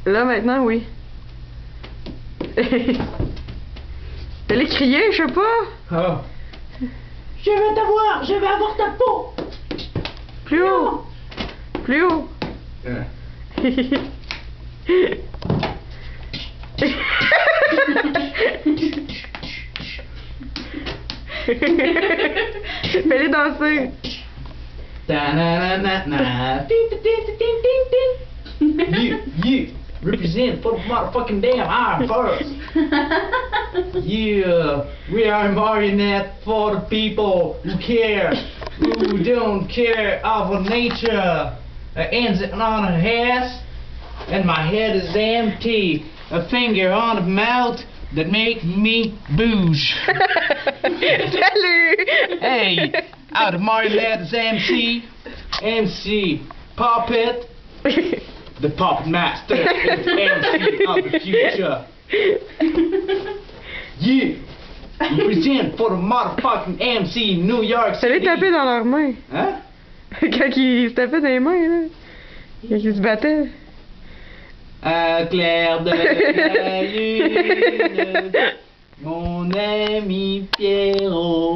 Là, maintenant, oui. T'allais crier, je sais pas. Oh. Je vais t'avoir, je vais avoir ta peau. Plus haut. Plus haut. Fais-les danser. You represent for the motherfucking damn iron first. We are a marionette for the people who care, who don't care of nature. Ends on a ass, and my head is empty. A finger on the mouth that make me booze. Salut! Hey, out of Marionette's MC, Puppet, the Puppet Master is MC of the future. You present for the motherfucking MC New York T'allais City. taper dans leurs mains. Hein? Quand ils se tapaient dans les mains, là. Quand ils se battaient. À clair de la lune, mon ami Pierrot.